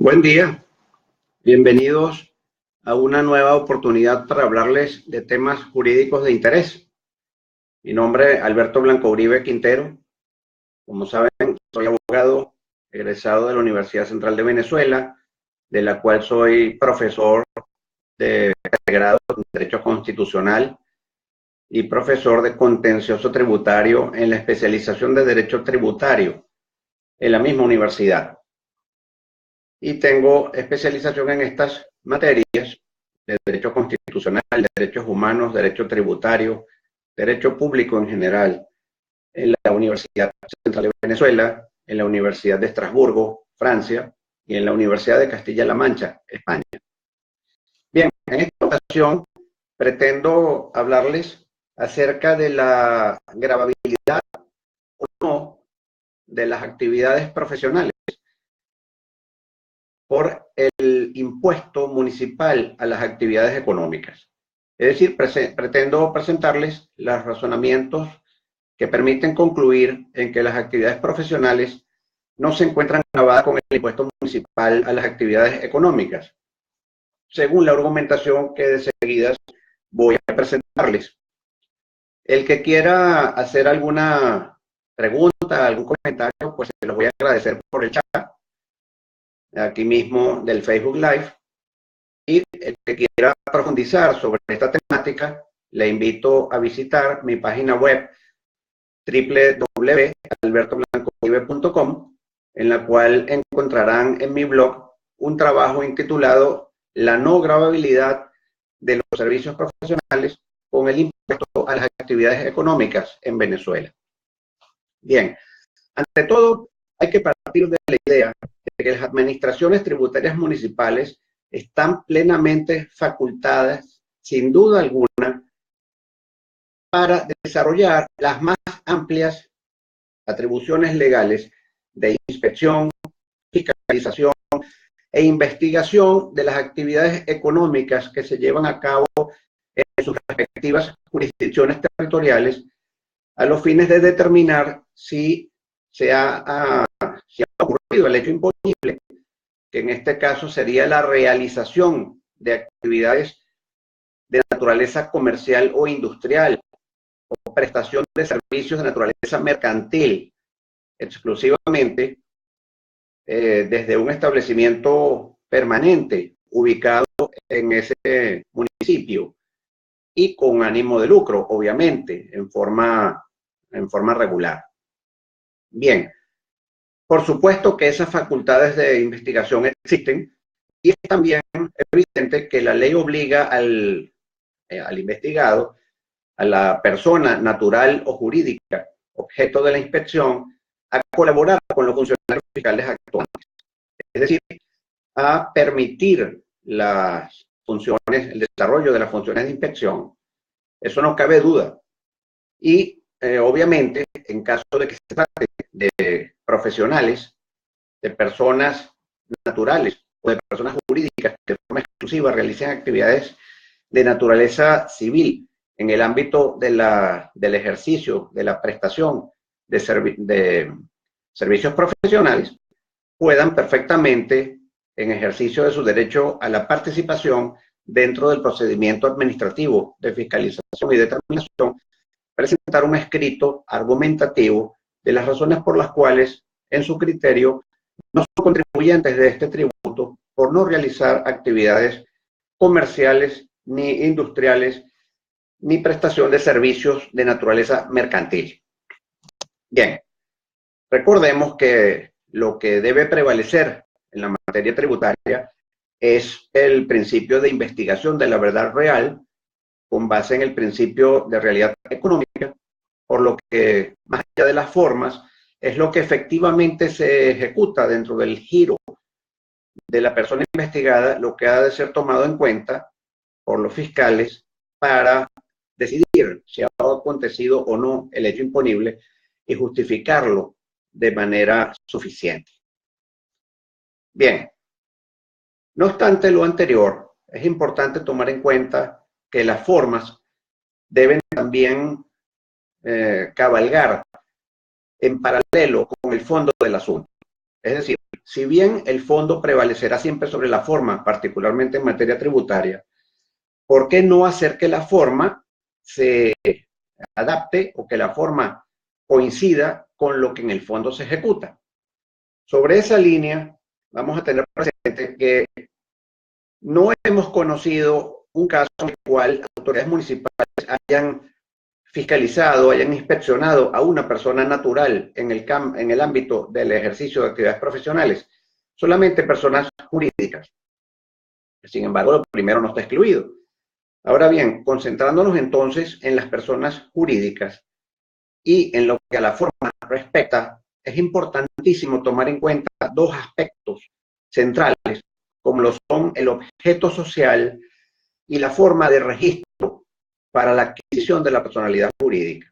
Buen día, bienvenidos a una nueva oportunidad para hablarles de temas jurídicos de interés. Mi nombre es Alberto Blanco Uribe Quintero. Como saben, soy abogado egresado de la Universidad Central de Venezuela, de la cual soy profesor de grado en Derecho Constitucional y profesor de Contencioso Tributario en la especialización de Derecho Tributario en la misma universidad. Y tengo especialización en estas materias de derecho constitucional, derechos humanos, derecho tributario, derecho público en general, en la Universidad Central de Venezuela, en la Universidad de Estrasburgo, Francia, y en la Universidad de Castilla-La Mancha, España. Bien, en esta ocasión pretendo hablarles acerca de la gravabilidad o no de las actividades profesionales por el impuesto municipal a las actividades económicas. Es decir, pretendo presentarles los razonamientos que permiten concluir en que las actividades profesionales no se encuentran gravadas con el impuesto municipal a las actividades económicas, según la argumentación que de seguida voy a presentarles. El que quiera hacer alguna pregunta, algún comentario, pues se los voy a agradecer por el chat, aquí mismo del Facebook Live. Y el que quiera profundizar sobre esta temática, le invito a visitar mi página web www.albertoblancouribe.com, en la cual encontrarán en mi blog un trabajo intitulado La no gravabilidad de los servicios profesionales con el impuesto a las actividades económicas en Venezuela. Bien, ante todo, hay que partir de la idea de que las administraciones tributarias municipales están plenamente facultadas, sin duda alguna, para desarrollar las más amplias atribuciones legales de inspección, fiscalización e investigación de las actividades económicas que se llevan a cabo en sus respectivas jurisdicciones territoriales, a los fines de determinar si ha ocurrido el hecho imponible, que en este caso sería la realización de actividades de naturaleza comercial o industrial, o prestación de servicios de naturaleza mercantil, exclusivamente desde un establecimiento permanente ubicado en ese municipio y con ánimo de lucro, obviamente, en forma regular. Bien, por supuesto que esas facultades de investigación existen, y es también evidente que la ley obliga al investigado, a la persona natural o jurídica objeto de la inspección, a colaborar con los funcionarios fiscales actuantes. Es decir, a permitir las funciones, el desarrollo de las funciones de inspección. Eso no cabe duda. Y obviamente, en caso de que se trate de profesionales, de personas naturales o de personas jurídicas que de forma exclusiva realicen actividades de naturaleza civil en el ámbito del ejercicio, de la prestación de servicios profesionales, puedan perfectamente, en ejercicio de su derecho a la participación dentro del procedimiento administrativo de fiscalización y determinación, presentar un escrito argumentativo de las razones por las cuales, en su criterio, no son contribuyentes de este tributo por no realizar actividades comerciales ni industriales ni prestación de servicios de naturaleza mercantil. Bien, recordemos que lo que debe prevalecer en la materia tributaria es el principio de investigación de la verdad real con base en el principio de realidad económica, por lo que, más allá de las formas, es lo que efectivamente se ejecuta dentro del giro de la persona investigada, lo que ha de ser tomado en cuenta por los fiscales para decidir si ha acontecido o no el hecho imponible y justificarlo de manera suficiente. Bien, no obstante lo anterior, es importante tomar en cuenta que las formas deben también cabalgar en paralelo con el fondo del asunto. Es decir, si bien el fondo prevalecerá siempre sobre la forma, particularmente en materia tributaria, ¿por qué no hacer que la forma se adapte o que la forma coincida con lo que en el fondo se ejecuta? Sobre esa línea, vamos a tener presente que no hemos conocido un caso en el cual autoridades municipales hayan fiscalizado, hayan inspeccionado a una persona natural en el ámbito del ejercicio de actividades profesionales, solamente personas jurídicas. Sin embargo, lo primero no está excluido. Ahora bien, concentrándonos entonces en las personas jurídicas y en lo que a la forma respecta, es importantísimo tomar en cuenta dos aspectos centrales, como lo son el objeto social y la forma de registro para la adquisición de la personalidad jurídica.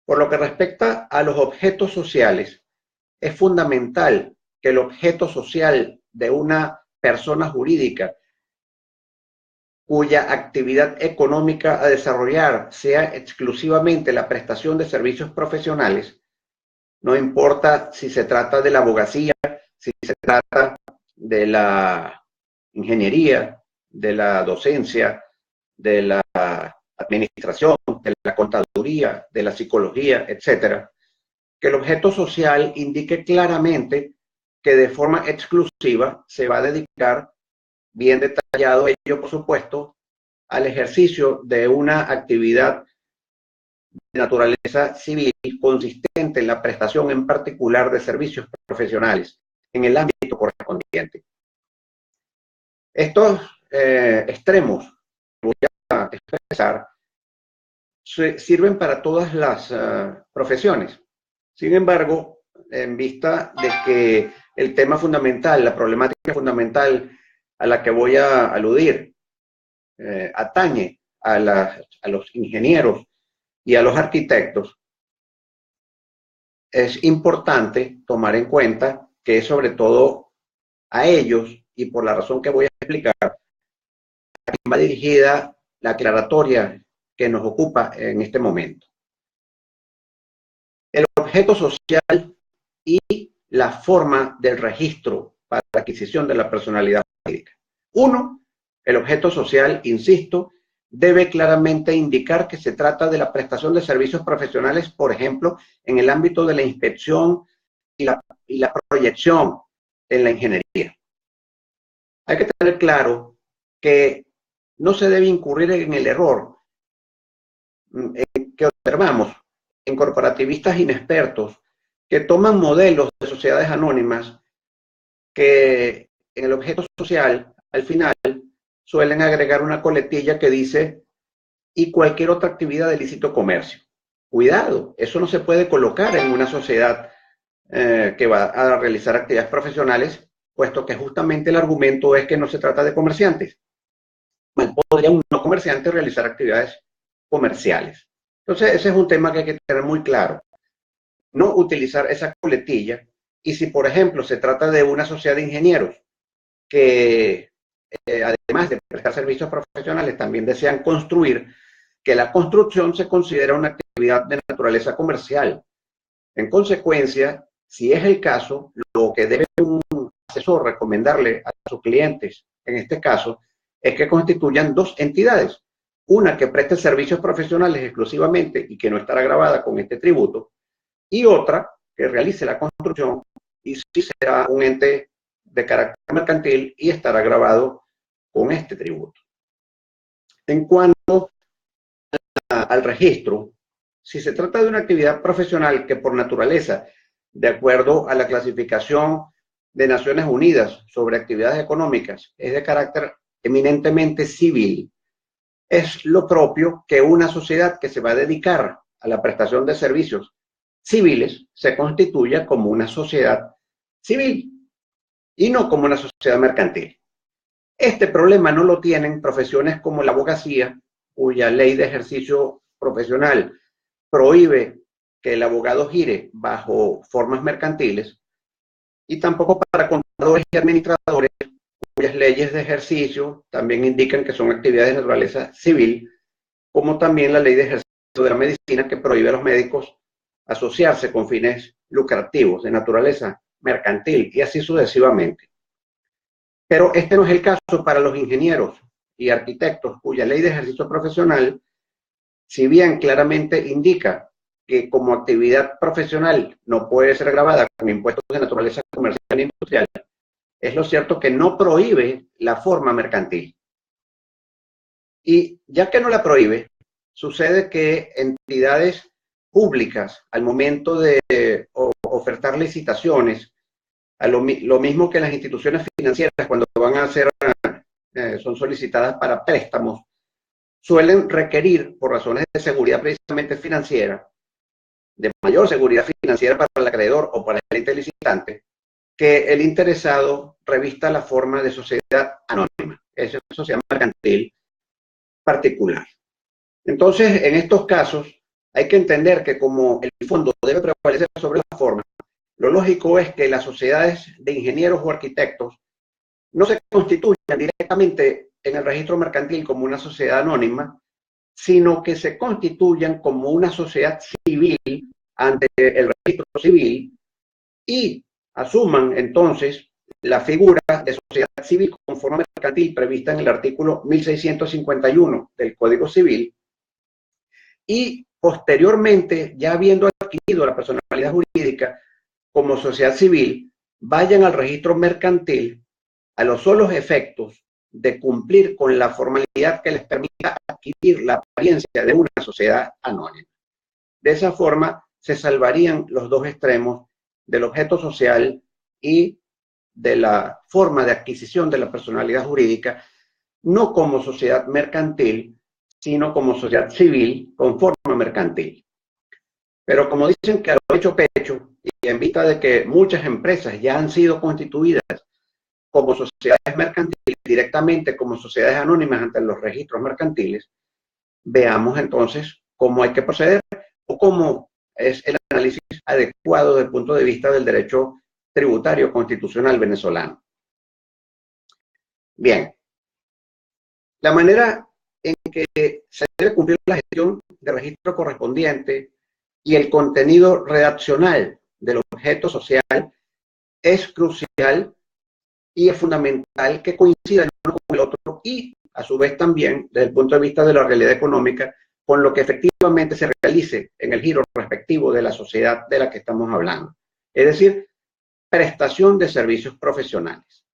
Por lo que respecta a los objetos sociales, es fundamental que el objeto social de una persona jurídica cuya actividad económica a desarrollar sea exclusivamente la prestación de servicios profesionales, no importa si se trata de la abogacía, si se trata de la ingeniería, de la docencia, de la administración, de la contaduría, de la psicología, etcétera, que el objeto social indique claramente que de forma exclusiva se va a dedicar, bien detallado ello por supuesto, al ejercicio de una actividad de naturaleza civil consistente en la prestación en particular de servicios profesionales en el ámbito correspondiente. Estos extremos que voy a expresar sirven para todas las profesiones. Sin embargo, en vista de que el tema fundamental, la problemática fundamental a la que voy a aludir, atañe a los ingenieros y a los arquitectos, es importante tomar en cuenta que sobre todo a ellos, y por la razón que voy a explicar, a quien va dirigida la aclaratoria que nos ocupa en este momento. El objeto social y la forma del registro para la adquisición de la personalidad jurídica. Uno, el objeto social, insisto, debe claramente indicar que se trata de la prestación de servicios profesionales, por ejemplo, en el ámbito de la inspección y la proyección en la ingeniería. Hay que tener claro que no se debe incurrir en el error que observamos en corporativistas inexpertos que toman modelos de sociedades anónimas que en el objeto social, al final, suelen agregar una coletilla que dice y cualquier otra actividad de lícito comercio. Cuidado, eso no se puede colocar en una sociedad que va a realizar actividades profesionales, puesto que justamente el argumento es que no se trata de comerciantes. Mal podría un no comerciante realizar actividades comerciales. Entonces, ese es un tema que hay que tener muy claro. No utilizar esa coletilla. Y si, por ejemplo, se trata de una sociedad de ingenieros que, además de prestar servicios profesionales, también desean construir, que la construcción se considera una actividad de naturaleza comercial. En consecuencia, si es el caso, lo que debe un asesor recomendarle a sus clientes, en este caso, es que constituyan dos entidades. Una que preste servicios profesionales exclusivamente y que no estará grabada con este tributo, y otra que realice la construcción y sí será un ente de carácter mercantil y estará grabado con este tributo. En cuanto al registro, si se trata de una actividad profesional que por naturaleza, de acuerdo a la clasificación de Naciones Unidas sobre actividades económicas, es de carácter eminentemente civil, es lo propio que una sociedad que se va a dedicar a la prestación de servicios civiles se constituya como una sociedad civil y no como una sociedad mercantil. Este problema no lo tienen profesiones como la abogacía, cuya ley de ejercicio profesional prohíbe que el abogado gire bajo formas mercantiles, y tampoco para contadores y administradores, cuyas leyes de ejercicio también indican que son actividades de naturaleza civil, como también la ley de ejercicio de la medicina que prohíbe a los médicos asociarse con fines lucrativos de naturaleza mercantil y así sucesivamente. Pero este no es el caso para los ingenieros y arquitectos, cuya ley de ejercicio profesional, si bien claramente indica que como actividad profesional no puede ser gravada con impuestos de naturaleza comercial e industrial, es lo cierto que no prohíbe la forma mercantil. Y ya que no la prohíbe, sucede que entidades públicas, al momento de ofertar licitaciones, lo mismo que las instituciones financieras cuando van a hacer, son solicitadas para préstamos, suelen requerir, por razones de seguridad precisamente financiera, de mayor seguridad financiera para el acreedor o para el ente licitante, que el interesado revista la forma de sociedad anónima, es una sociedad mercantil particular. Entonces, en estos casos, hay que entender que como el fondo debe prevalecer sobre la forma, lo lógico es que las sociedades de ingenieros o arquitectos no se constituyan directamente en el registro mercantil como una sociedad anónima, sino que se constituyan como una sociedad civil ante el registro civil y asuman entonces la figura de sociedad civil con forma mercantil prevista en el artículo 1651 del Código Civil y posteriormente, ya habiendo adquirido la personalidad jurídica como sociedad civil, vayan al registro mercantil a los solos efectos de cumplir con la formalidad que les permita adquirir la apariencia de una sociedad anónima. De esa forma, se salvarían los dos extremos del objeto social y de la forma de adquisición de la personalidad jurídica, no como sociedad mercantil, sino como sociedad civil con forma mercantil. Pero como dicen que a lo hecho pecho, y en vista de que muchas empresas ya han sido constituidas como sociedades mercantiles, directamente como sociedades anónimas ante los registros mercantiles, veamos entonces cómo hay que proceder o cómo es el análisis adecuado desde el punto de vista del derecho tributario constitucional venezolano. Bien, la manera en que se debe cumplir la gestión de registro correspondiente y el contenido redaccional del objeto social es crucial y es fundamental que coincidan uno con el otro y, a su vez, también, desde el punto de vista de la realidad económica, con lo que efectivamente se realice en el giro respectivo de la sociedad de la que estamos hablando. Es decir, prestación de servicios profesionales.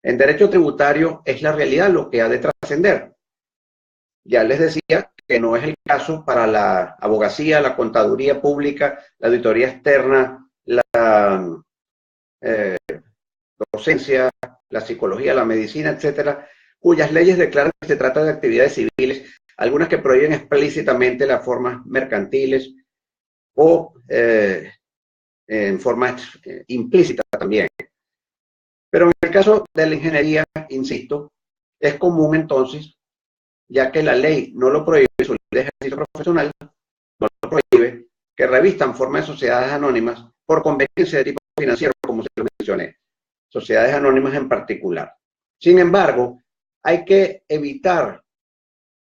En derecho tributario es la realidad lo que ha de trascender. Ya les decía que no es el caso para la abogacía, la contaduría pública, la auditoría externa, la docencia, la psicología, la medicina, etcétera, cuyas leyes declaran que se trata de actividades civiles, algunas que prohíben explícitamente las formas mercantiles o en formas implícitas también. Pero en el caso de la ingeniería, insisto, es común entonces, ya que la ley no lo prohíbe, su ley de ejercicio profesional no lo prohíbe, que revistan formas de sociedades anónimas por conveniencia de tipo financiero, como se lo mencioné, sociedades anónimas en particular. Sin embargo, hay que evitar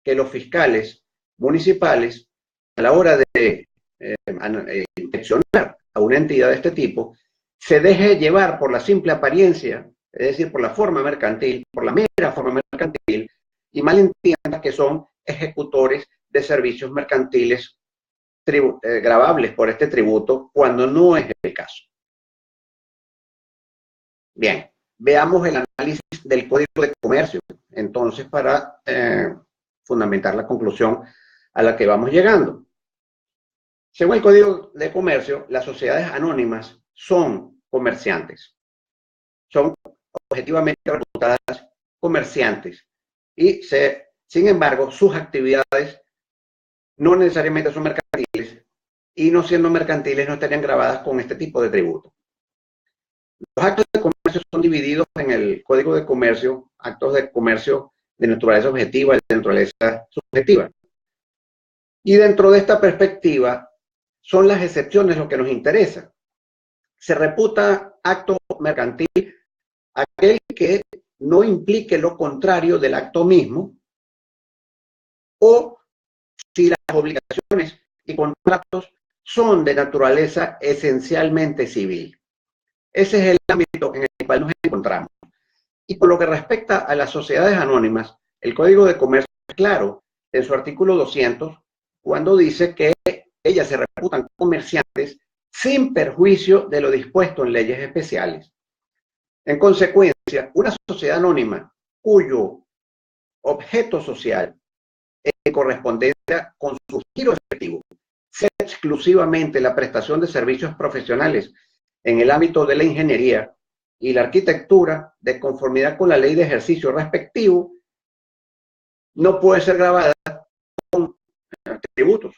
que los fiscales municipales, a la hora de inspeccionar a una entidad de este tipo, se deje llevar por la simple apariencia, es decir, por la forma mercantil, por la mera forma mercantil, y malentienda que son ejecutores de servicios mercantiles gravables por este tributo, cuando no es el caso. Bien, veamos el análisis del Código de Comercio, entonces, para fundamentar la conclusión a la que vamos llegando. Según el Código de Comercio, las sociedades anónimas son comerciantes, son objetivamente reputadas comerciantes y, sin embargo, sus actividades no necesariamente son mercantiles y, no siendo mercantiles, no estarían gravadas con este tipo de tributo. Los actos de comercio son divididos en el Código de Comercio, actos de comercio de naturaleza objetiva y de naturaleza subjetiva. Y dentro de esta perspectiva, son las excepciones lo que nos interesa. Se reputa acto mercantil aquel que no implique lo contrario del acto mismo, o si las obligaciones y contratos son de naturaleza esencialmente civil. Ese es el ámbito en el cual nos encontramos. Y por lo que respecta a las sociedades anónimas, el Código de Comercio es claro en su artículo 200 cuando dice que ellas se reputan comerciantes sin perjuicio de lo dispuesto en leyes especiales. En consecuencia, una sociedad anónima cuyo objeto social en correspondencia con su giro efectivo sea exclusivamente la prestación de servicios profesionales en el ámbito de la ingeniería y la arquitectura, de conformidad con la ley de ejercicio respectivo, no puede ser gravada con tributos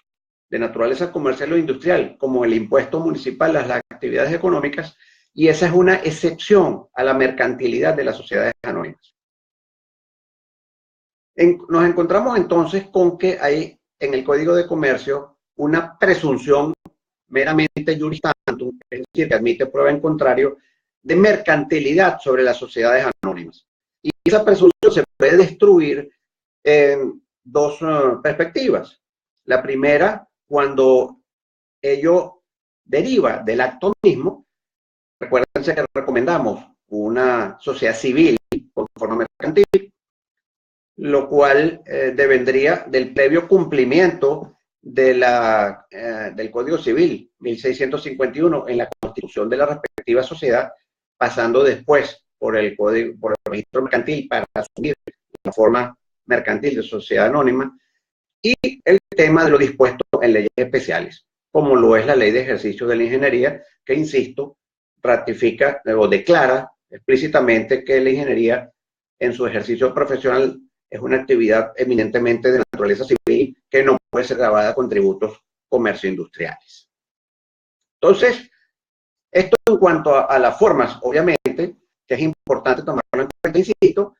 de naturaleza comercial o industrial, como el impuesto municipal a las actividades económicas, y esa es una excepción a la mercantilidad de las sociedades anónimas. Nos encontramos entonces con que hay en el Código de Comercio una presunción meramente juris tantum, es decir, que admite prueba en contrario, de mercantilidad sobre las sociedades anónimas. Y esa presunción se puede destruir en dos perspectivas. La primera, cuando ello deriva del acto mismo. Recuérdense que recomendamos una sociedad civil con forma mercantil, lo cual devendría del previo cumplimiento de del Código Civil 1651 en la constitución de la respectiva sociedad, pasando después por el registro mercantil para asumir la forma mercantil de sociedad anónima, y el tema de lo dispuesto en leyes especiales, como lo es la Ley de Ejercicio de la Ingeniería, que, insisto, ratifica o declara explícitamente que la ingeniería en su ejercicio profesional es una actividad eminentemente de naturaleza civil que no puede ser gravada con tributos comercio-industriales. Entonces, esto en cuanto a las formas, obviamente, que es importante tomarlo en cuenta, insisto,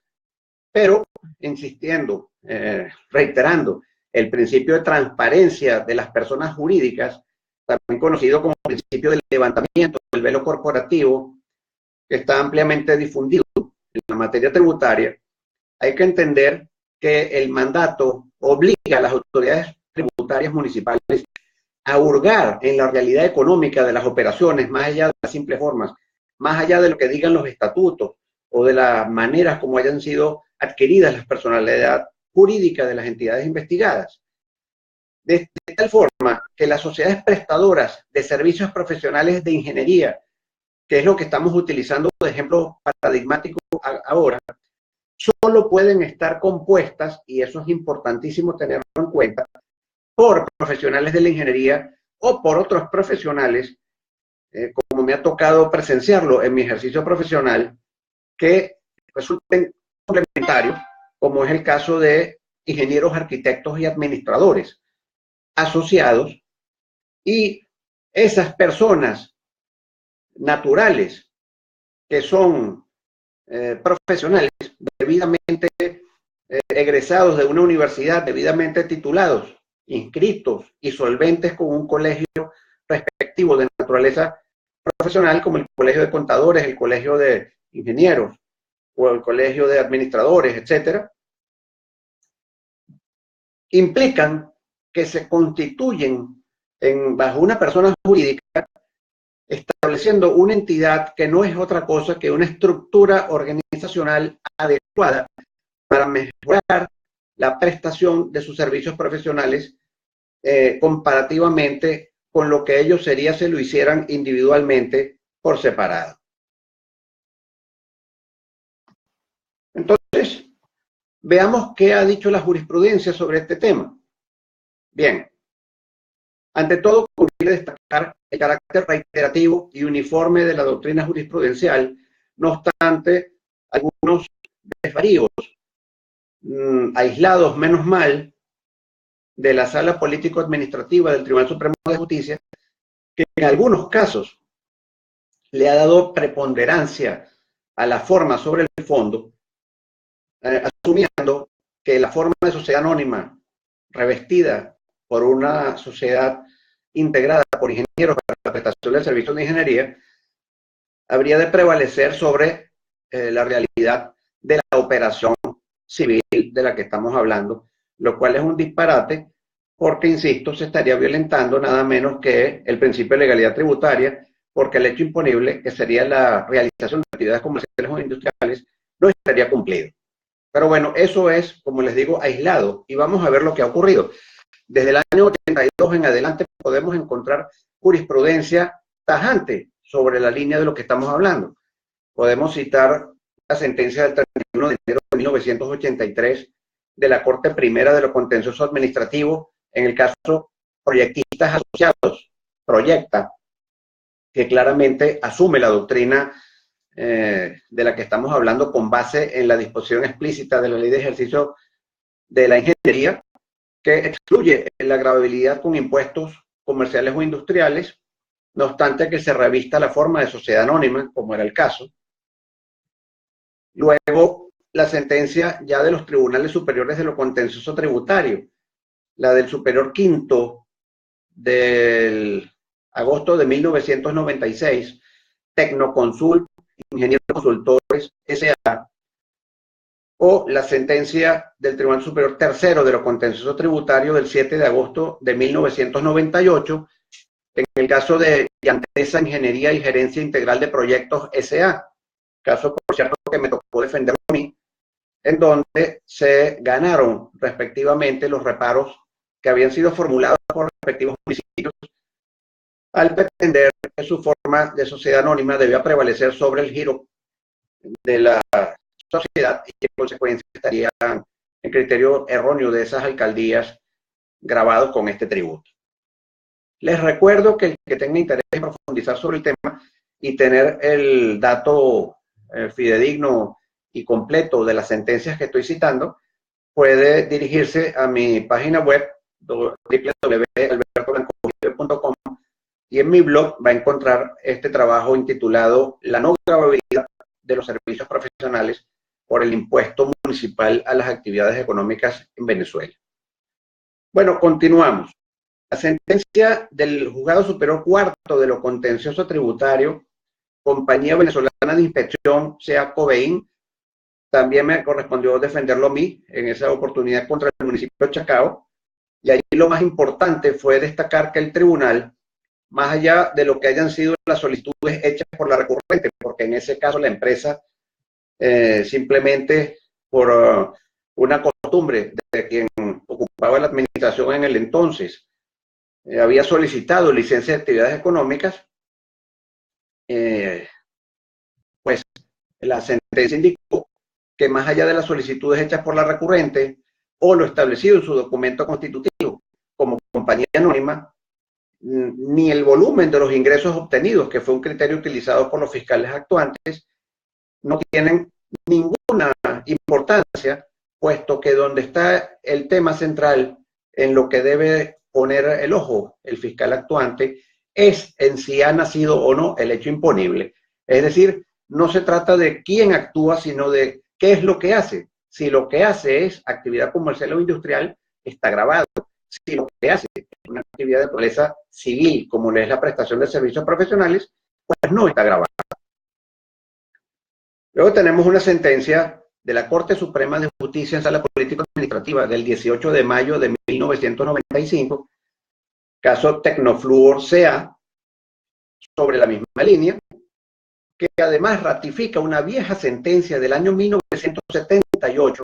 pero insistiendo, reiterando, el principio de transparencia de las personas jurídicas, también conocido como principio del levantamiento del velo corporativo, que está ampliamente difundido en la materia tributaria, hay que entender que el mandato obliga a las autoridades tributarias municipales a hurgar en la realidad económica de las operaciones, más allá de las simples formas, más allá de lo que digan los estatutos o de las maneras como hayan sido adquiridas las personalidades jurídicas de las entidades investigadas. De tal forma que las sociedades prestadoras de servicios profesionales de ingeniería, que es lo que estamos utilizando de ejemplo paradigmático ahora, solo pueden estar compuestas, y eso es importantísimo tenerlo en cuenta, por profesionales de la ingeniería o por otros profesionales, como me ha tocado presenciarlo en mi ejercicio profesional, que resulten complementarios, como es el caso de ingenieros, arquitectos y administradores asociados, y esas personas naturales que son profesionales debidamente egresados de una universidad, debidamente titulados, inscritos y solventes con un colegio respectivo de naturaleza profesional, como el Colegio de Contadores, el Colegio de Ingenieros o el Colegio de Administradores, etcétera, implican que se constituyen bajo una persona jurídica, estableciendo una entidad que no es otra cosa que una estructura organizacional adecuada para mejorar la prestación de sus servicios profesionales comparativamente con lo que ellos sería si lo hicieran individualmente por separado. Entonces, veamos qué ha dicho la jurisprudencia sobre este tema. Bien, ante todo, conviene destacar el carácter reiterativo y uniforme de la doctrina jurisprudencial, no obstante, algunos desvaríos aislados, menos mal, de la Sala Político-Administrativa del Tribunal Supremo de Justicia, que en algunos casos le ha dado preponderancia a la forma sobre el fondo, asumiendo que la forma de sociedad anónima revestida por una sociedad integrada por ingenieros para la prestación del servicio de ingeniería habría de prevalecer sobre la realidad de la operación civil de la que estamos hablando, lo cual es un disparate porque, insisto, se estaría violentando nada menos que el principio de legalidad tributaria, porque el hecho imponible, que sería la realización de actividades comerciales o industriales, no estaría cumplido. Pero bueno, eso es, como les digo, aislado, y vamos a ver lo que ha ocurrido. Desde el año 82 en adelante podemos encontrar jurisprudencia tajante sobre la línea de lo que estamos hablando. Podemos citar la sentencia del 31 de enero de 1983 de la Corte Primera de lo Contencioso Administrativo en el caso Proyectistas Asociados, Proyecta, que claramente asume la doctrina de la que estamos hablando con base en la disposición explícita de la Ley de Ejercicio de la Ingeniería, que excluye la gravabilidad con impuestos comerciales o industriales, no obstante que se revista la forma de sociedad anónima, como era el caso. Luego, la sentencia ya de los tribunales superiores de lo contencioso tributario, la del Superior Quinto del agosto de 1996, Tecnoconsult, Ingenieros Consultores S.A., o la sentencia del Tribunal Superior Tercero de lo Contencioso Tributario del 7 de agosto de 1998, en el caso de Llantesa Ingeniería y Gerencia Integral de Proyectos S.A., caso, por cierto, que me tocó defenderlo a mí, en donde se ganaron respectivamente los reparos que habían sido formulados por respectivos municipios al pretender que su forma de sociedad anónima debía prevalecer sobre el giro de la sociedad y que en consecuencia estarían en criterio erróneo de esas alcaldías grabados con este tributo. Les recuerdo que el que tenga interés en profundizar sobre el tema y tener el dato fidedigno y completo de las sentencias que estoy citando, puede dirigirse a mi página web www.albertoblanco.com y en mi blog va a encontrar este trabajo intitulado La no gravabilidad de los servicios profesionales por el impuesto municipal a las actividades económicas en Venezuela. Bueno, continuamos. La sentencia del Juzgado Superior Cuarto de lo Contencioso Tributario, Compañía Venezolana de Inspección, sea COVEIN, también me correspondió defenderlo a mí en esa oportunidad contra el municipio de Chacao, y ahí lo más importante fue destacar que el tribunal, más allá de lo que hayan sido las solicitudes hechas por la recurrente, porque en ese caso la empresa simplemente por una costumbre de quien ocupaba la administración en el entonces, había solicitado licencia de actividades económicas, pues la sentencia indicó que más allá de las solicitudes hechas por la recurrente o lo establecido en su documento constitutivo como compañía anónima, ni el volumen de los ingresos obtenidos, que fue un criterio utilizado por los fiscales actuantes, no tienen ninguna importancia, puesto que donde está el tema central en lo que debe poner el ojo el fiscal actuante es en si ha nacido o no el hecho imponible. Es decir, no se trata de quién actúa, sino de qué es lo que hace. Si lo que hace es actividad comercial o industrial, está grabado. Si lo que hace es una actividad de naturaleza civil, como es la prestación de servicios profesionales, pues no está grabado. Luego tenemos una sentencia de la Corte Suprema de Justicia en Sala Político Administrativa del 18 de mayo de 1995, caso Tecnofluor C.A., sobre la misma línea, que además ratifica una vieja sentencia del año 1978,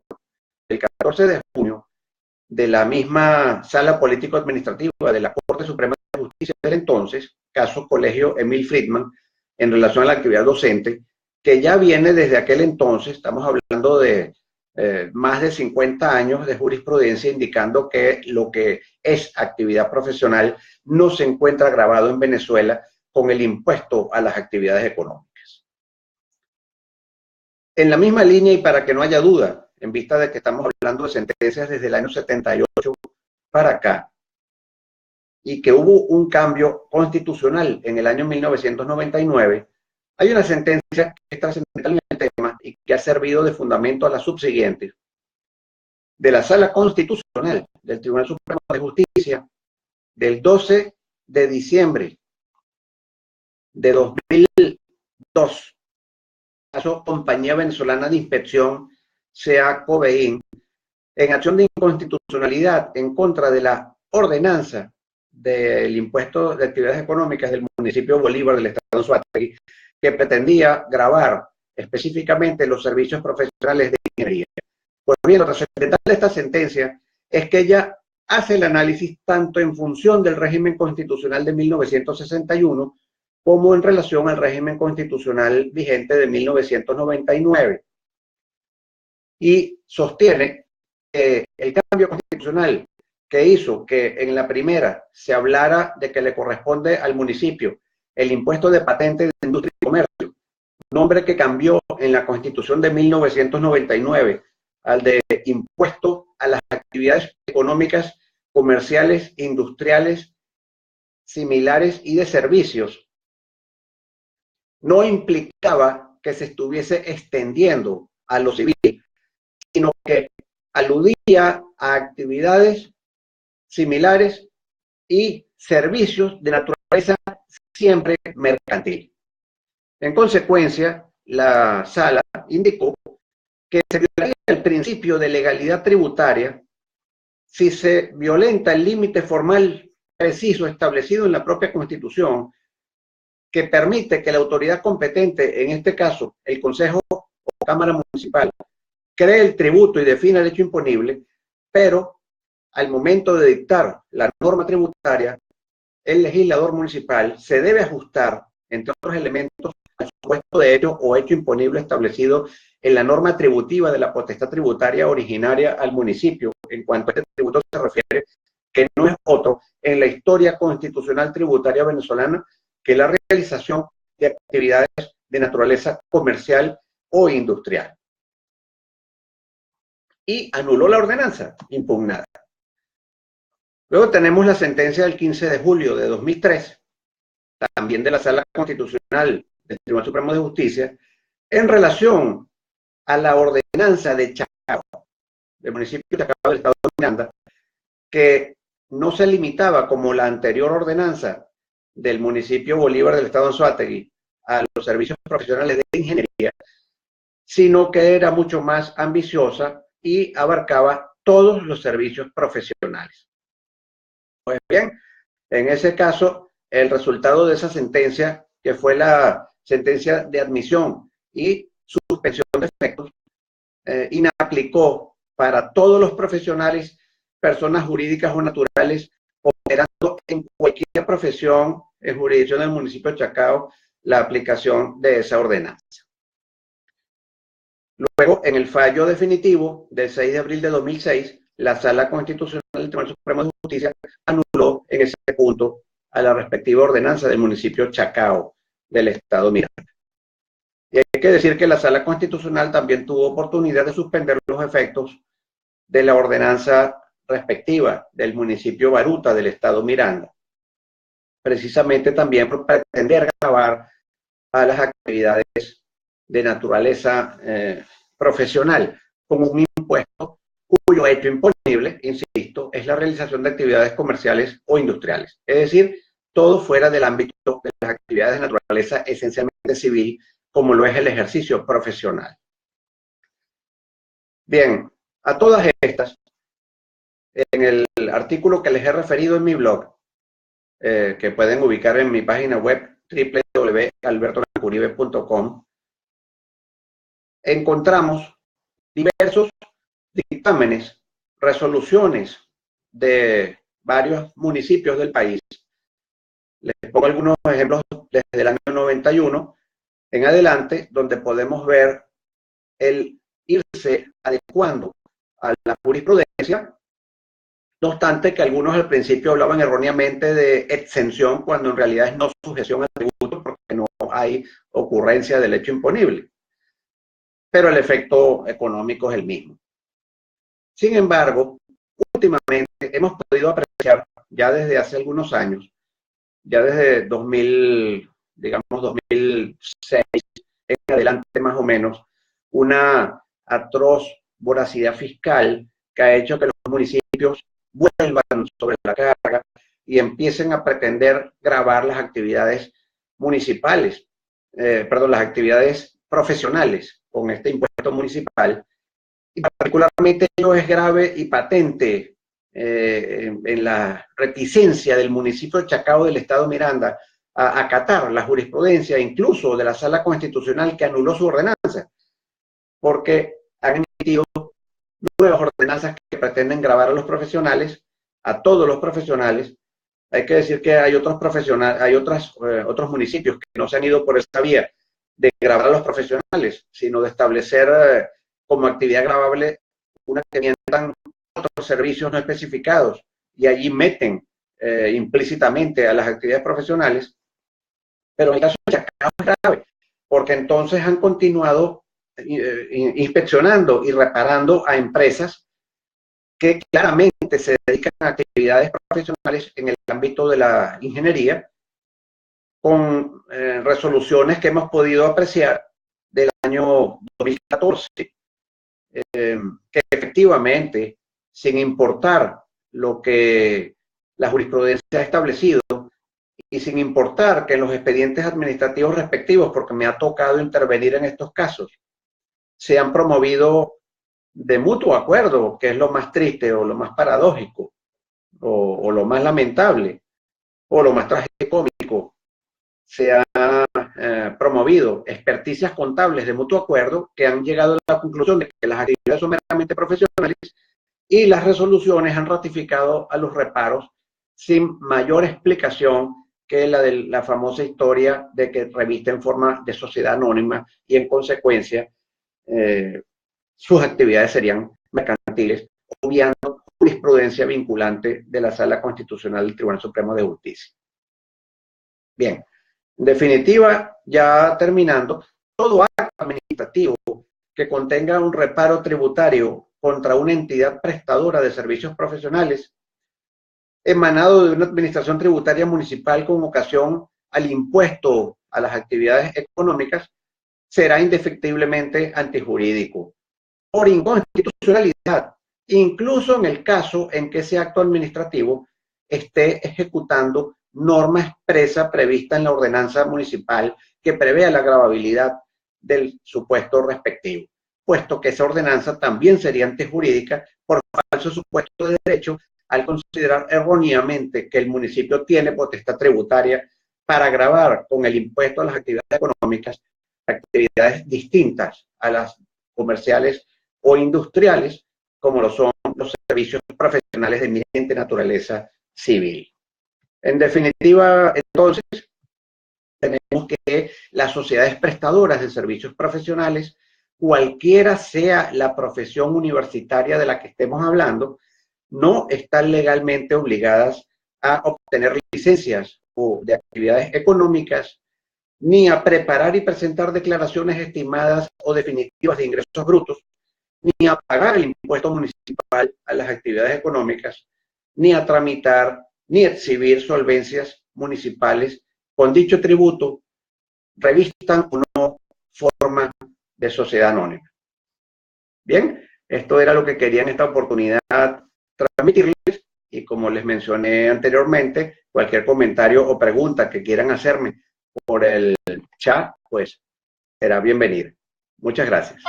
el 14 de junio, de la misma Sala Político Administrativa de la Corte Suprema de Justicia del entonces, caso Colegio Emil Friedman, en relación a la actividad docente, que ya viene desde aquel entonces, estamos hablando de más de 50 años de jurisprudencia indicando que lo que es actividad profesional no se encuentra grabado en Venezuela con el impuesto a las actividades económicas. En la misma línea, y para que no haya duda, en vista de que estamos hablando de sentencias desde el año 78 para acá, y que hubo un cambio constitucional en el año 1999, hay una sentencia que es trascendental en el tema y que ha servido de fundamento a las subsiguientes. De la Sala Constitucional del Tribunal Supremo de Justicia del 12 de diciembre de 2002, caso Compañía Venezolana de Inspección, sea COVEIN, en acción de inconstitucionalidad en contra de la ordenanza del impuesto de actividades económicas del municipio Bolívar del estado de Anzoátegui, que pretendía gravar específicamente los servicios profesionales de ingeniería. Pues bien, lo trascendental de esta sentencia es que ella hace el análisis tanto en función del régimen constitucional de 1961 como en relación al régimen constitucional vigente de 1999. Y sostiene que el cambio constitucional que hizo que en la primera se hablara de que le corresponde al municipio el impuesto de patente de industria y comercio, nombre que cambió en la Constitución de 1999 al de impuesto a las actividades económicas, comerciales, industriales, similares y de servicios, no implicaba que se estuviese extendiendo a lo civil, sino que aludía a actividades similares y servicios de naturaleza siempre mercantil. En consecuencia, la sala indicó que se violaría el principio de legalidad tributaria si se violenta el límite formal preciso establecido en la propia Constitución, que permite que la autoridad competente, en este caso el Consejo o Cámara Municipal, cree el tributo y defina el hecho imponible, pero al momento de dictar la norma tributaria, el legislador municipal se debe ajustar, entre otros elementos, al supuesto de hecho o hecho imponible establecido en la norma tributiva de la potestad tributaria originaria al municipio, en cuanto a este tributo se refiere, que no es otro en la historia constitucional tributaria venezolana que la realización de actividades de naturaleza comercial o industrial. Y anuló la ordenanza impugnada. Luego tenemos la sentencia del 15 de julio de 2003, también de la Sala Constitucional del Tribunal Supremo de Justicia, en relación a la ordenanza de Chacao, del municipio de Chacao del estado de Miranda, que no se limitaba como la anterior ordenanza del municipio Bolívar del estado de Anzoátegui a los servicios profesionales de ingeniería, sino que era mucho más ambiciosa y abarcaba todos los servicios profesionales. Pues bien, en ese caso, el resultado de esa sentencia, que fue la sentencia de admisión y suspensión de efectos, inaplicó para todos los profesionales, personas jurídicas o naturales, operando en cualquier profesión en jurisdicción del municipio de Chacao, la aplicación de esa ordenanza. Luego, en el fallo definitivo del 6 de abril de 2006, la Sala Constitucional del Tribunal Supremo de Justicia anuló en ese punto a la respectiva ordenanza del municipio Chacao del estado Miranda. Y hay que decir que la Sala Constitucional también tuvo oportunidad de suspender los efectos de la ordenanza respectiva del municipio Baruta del estado Miranda, precisamente también por pretender gravar a las actividades de naturaleza profesional con un impuesto cuyo hecho imponible, insisto, es la realización de actividades comerciales o industriales, es decir, todo fuera del ámbito de las actividades de naturaleza esencialmente civil, como lo es el ejercicio profesional. Bien, a todas estas, en el artículo que les he referido en mi blog, que pueden ubicar en mi página web www.albertonancuribe.com, encontramos diversos dictámenes, resoluciones de varios municipios del país. Les pongo algunos ejemplos desde el año 91 en adelante, donde podemos ver el irse adecuando a la jurisprudencia, no obstante que algunos al principio hablaban erróneamente de exención, cuando en realidad es no sujeción al tributo, porque no hay ocurrencia del hecho imponible, pero el efecto económico es el mismo. Sin embargo, últimamente hemos podido apreciar, ya desde hace algunos años, ya desde 2006 en adelante más o menos, una atroz voracidad fiscal que ha hecho que los municipios vuelvan sobre la carga y empiecen a pretender gravar las actividades municipales, las actividades profesionales con este impuesto municipal. Y particularmente ello es grave y patente en la reticencia del municipio de Chacao del estado Miranda a acatar la jurisprudencia incluso de la Sala Constitucional que anuló su ordenanza, porque han emitido nuevas ordenanzas que pretenden gravar a los profesionales, a todos los profesionales. Hay que decir que hay otros profesionales, hay otros municipios que no se han ido por esta vía de gravar a los profesionales, sino de establecer como actividad gravable una que mientan otros servicios no especificados y allí meten implícitamente a las actividades profesionales. Pero en el caso de Chacao es grave, porque entonces han continuado inspeccionando y reparando a empresas que claramente se dedican a actividades profesionales en el ámbito de la ingeniería, con resoluciones que hemos podido apreciar del año 2014, que efectivamente, sin importar lo que la jurisprudencia ha establecido y sin importar que en los expedientes administrativos respectivos, porque me ha tocado intervenir en estos casos, se han promovido de mutuo acuerdo, que es lo más triste o lo más paradójico o lo más lamentable o lo más tragicómico, se han promovido experticias contables de mutuo acuerdo que han llegado a la conclusión de que las actividades son meramente profesionales y las resoluciones han ratificado a los reparos sin mayor explicación que la de la famosa historia de que reviste en forma de sociedad anónima y en consecuencia sus actividades serían mercantiles, obviando jurisprudencia vinculante de la Sala Constitucional del Tribunal Supremo de Justicia. Bien, en definitiva, ya terminando, todo acto administrativo que contenga un reparo tributario contra una entidad prestadora de servicios profesionales emanado de una administración tributaria municipal con ocasión al impuesto a las actividades económicas será indefectiblemente antijurídico por inconstitucionalidad, incluso en el caso en que ese acto administrativo esté ejecutando norma expresa prevista en la ordenanza municipal que prevea la gravabilidad del supuesto respectivo, puesto que esa ordenanza también sería antijurídica por falso supuesto de derecho al considerar erróneamente que el municipio tiene potestad tributaria para gravar con el impuesto a las actividades económicas actividades distintas a las comerciales o industriales, como lo son los servicios profesionales de eminente naturaleza civil. En definitiva, entonces, tenemos que las sociedades prestadoras de servicios profesionales, cualquiera sea la profesión universitaria de la que estemos hablando, no están legalmente obligadas a obtener licencias o de actividades económicas, ni a preparar y presentar declaraciones estimadas o definitivas de ingresos brutos, ni a pagar el impuesto municipal a las actividades económicas, ni a tramitar ni exhibir solvencias municipales con dicho tributo, revistan o no forma de sociedad anónima. Bien, esto era lo que quería en esta oportunidad transmitirles y como les mencioné anteriormente, cualquier comentario o pregunta que quieran hacerme por el chat, pues será bienvenido. Muchas gracias.